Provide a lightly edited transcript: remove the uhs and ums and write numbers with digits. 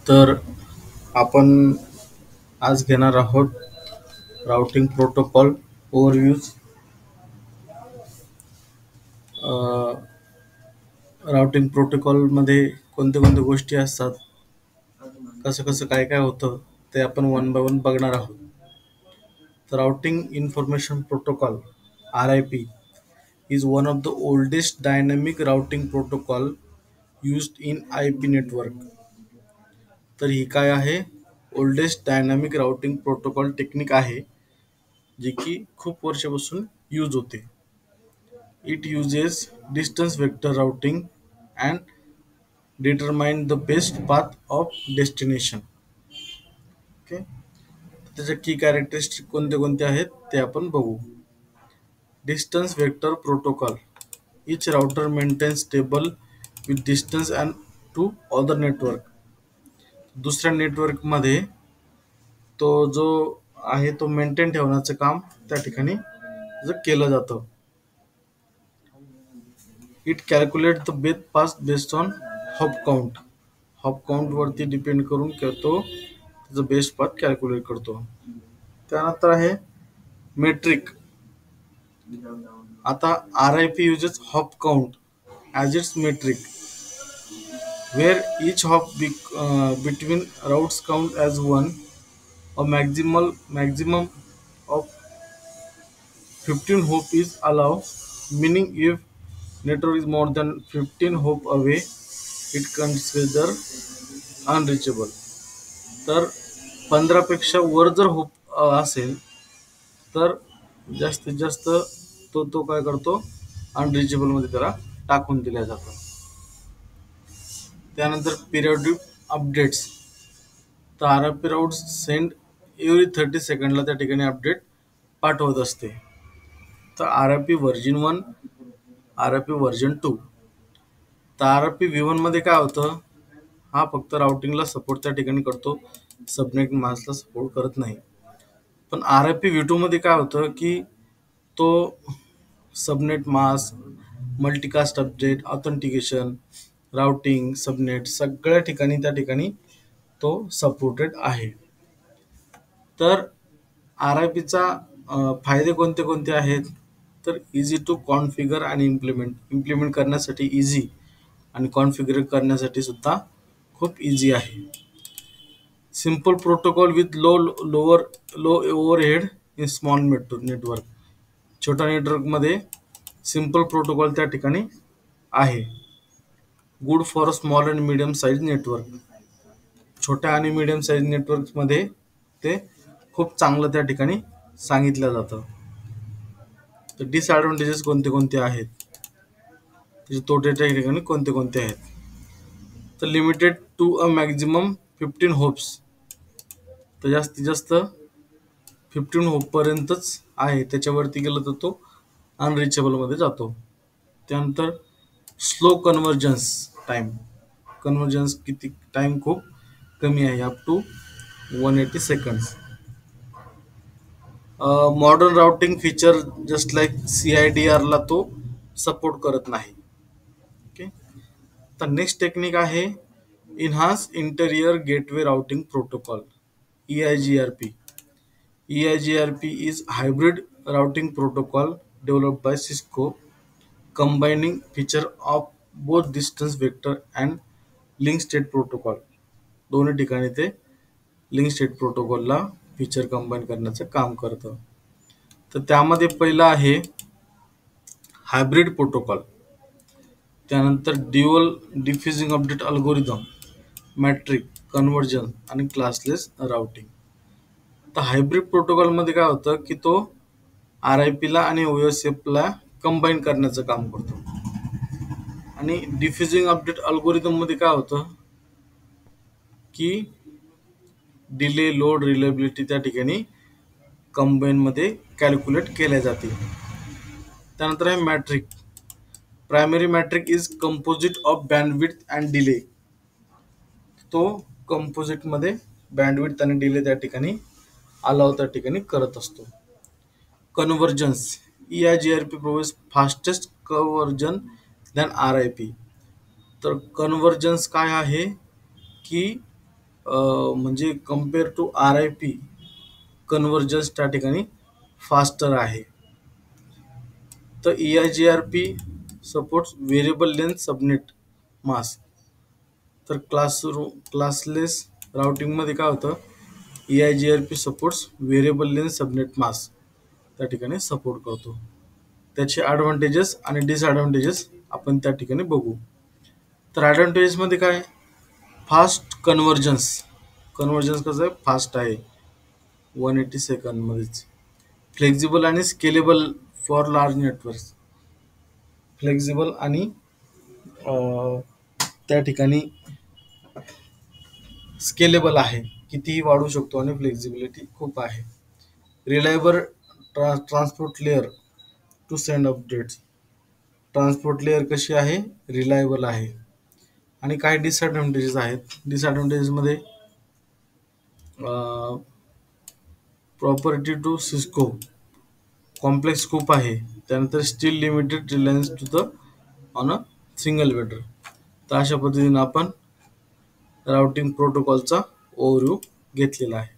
तर आपण आज घेणार आहोत राउटिंग प्रोटोकॉल ओव्हरव्ह्यूज. राउटिंग प्रोटोकॉलमध्ये कोणत्या कोणत्या गोष्टी असतात, कसं कसं काय काय होतं ते आपण वन बाय वन बघणार आहोत. तर routing information protocol RIP is one of the oldest dynamic routing protocol used in IP network. तर ही काय आहे? Oldest dynamic routing protocol technique आहे, जी की खूप वर्षापासून यूज होते. It uses distance vector routing and determine the best path of destination. Okay, त्याच्या की कॅरेक्टरिस्टिक कोणते कोणते आहेत ते आपण बघू. Distance vector protocol. Each router maintains table with distance and to other network. दुसऱ्या नेटवर्कमध्ये तो जो आहे तो मेंटेन ठेवण्याचं काम त्या ठिकाणी केलं जातं. It calculate the best pass based on hop count. Hop count वरती डिपेंड करून तो त्याचं बेस्ट पाथ कॅल्क्युलेट करतो. त्यानंतर आहे मेट्रिक. आता RIP uses hop count as its metric, where each hop between routes count as one. A maximum of 15 hop is allowed, meaning if network is more than 15 hop away, it consider unreachable. तर 15 पेक्षा वर जर hope असेल तर जास्तीत जास्त तो काय करतो, अनरिचेबल मध्ये त्याला टाकून दिल्या जातं. त्यानंतर पिरियडिक अपडेट्स. तर RIP राउट्स सेंड एव्हरी 30 सेकंडला त्या ठिकाणी अपडेट पाठवत असते. तर RIP व्हर्जन 1, RIP व्हर्जन 2. तर RIP V1 मध्ये काय होतं, हा फक्त राउटिंगला सपोर्ट त्या ठिकाणी करतो, सबनेट मास्कला सपोर्ट करत नाही. पण RIP V2 मध्ये काय होतं की तो subnet mask, multicast update, authentication, routing, subnet सगळ्या ठिकाणी त्या ठिकाणी तो सपोर्टेड आहे. तर RIPचा फायदे कोणते कोणते आहेत, तर इझी टू कॉन्फिगर आणि इम्प्लिमेंट करण्यासाठी इझी आणि कॉन्फिगर करण्यासाठी सुद्धा खूप इझी आहे. Simple protocol with low overhead in small network. छोट्या नेटवर्कमध्ये सिंपल प्रोटोकॉल त्या ठिकाणी आहे. Good for small and medium size network. छोट्या आणि मिडियम साईज नेटवर्कमध्ये ते खूप चांगलं त्या ठिकाणी सांगितलं जातं. तर डिसएडव्हान्टेजेस कोणते कोणते आहेत, त्याचे तोटे त्या ठिकाणी कोणते कोणते आहेत. तर limited to a maximum 15 hops. तर जास्तीत जास्त 15 होप पर्यंतच आहे, त्याच्यावरती गेलं तर तो अनरिचेबल मध्ये जातो. त्यानंतर स्लो कन्व्हर्जन्स टाइम. कन्व्हर्जन्स किती टाइम खूप कमी आहे, up to 180 seconds. Modern routing feature just like CIDR ला तो सपोर्ट करत नाही. ओके, तर नेक्स्ट टेक्निक आहे enhanced interior gateway routing protocol EIGRP. EIGRP is hybrid routing protocol developed by Cisco, combining feature of both distance vector and link state protocol. दोन्ही ठिकाणी ते link state प्रोटोकॉलला फीचर कंबाईन करण्याचं काम करतं. तर त्यामध्ये पहिलं आहे हायब्रिड प्रोटोकॉल. त्यानंतर dual diffusing update algorithm, metric, conversion आणि क्लासलेस राउटिंग. तर हायब्रिड प्रोटोकॉलमध्ये काय होतं की तो RIP ला आणि OSF ला कंबाईन करण्याचं काम करतो. आणि डिफ्युजिंग अपडेट अल्गोरिदम मध्ये काय होतं की डिले, लोड, रिलायबिलिटी त्या ठिकाणी कंबाईन मध्ये कॅल्क्युलेट केल्या जाते. त्यानंतर आहे metric. Primary metric is composite of bandwidth and delay. तो कंपोजिट मध्ये बँडविड्थ आणि डिले त्या ठिकाणी अलाव त्या ठिकाणी करत असतो. Convergence. EIGRP provides fastest convergent than RIP. तर कन्व्हर्जन्स काय आहे की म्हणजे कम्पेअर टू RIP कन्व्हर्जन्स त्या ठिकाणी फास्टर आहे. तर EIGRP supports variable length subnet mask. तर क्लासलेस राउटिंगमध्ये काय होतं, EIGRP supports variable length subnet mask त्या ठिकाणी सपोर्ट करतो. त्याचे ॲडव्हान्टेजेस आणि डिसॲडव्हान्टेजेस आपण त्या ठिकाणी बघू. तर ॲडव्हान्टेजेसमध्ये काय, फास्ट कन्व्हर्जन्स. कन्व्हर्जन्स कसं आहे, फास्ट आहे 180 सेकंदमध्येच. फ्लेक्झिबल आणि scalable for large networks. Flexible आणि त्या ठिकाणी स्केलेबल आहे, कितीही वाढू शकतो आणि फ्लेक्झिबिलिटी खूप आहे. Reliable transport layer to send updates. Transport layer कशी आहे, रिलायबल आहे. आणि काही डिसॲडव्हान्टेजेस आहेत. डिसॲडव्हान्टेजेसमध्ये प्रॉपर्टी टू सिस्को, कॉम्प्लेक्स खूप आहे. त्यानंतर still limited reliance to the on a single vendor. तर अशा पद्धतीने आपण राउटिंग प्रोटोकॉलचा ओव्हरव्ह्यू घेतलेला आहे.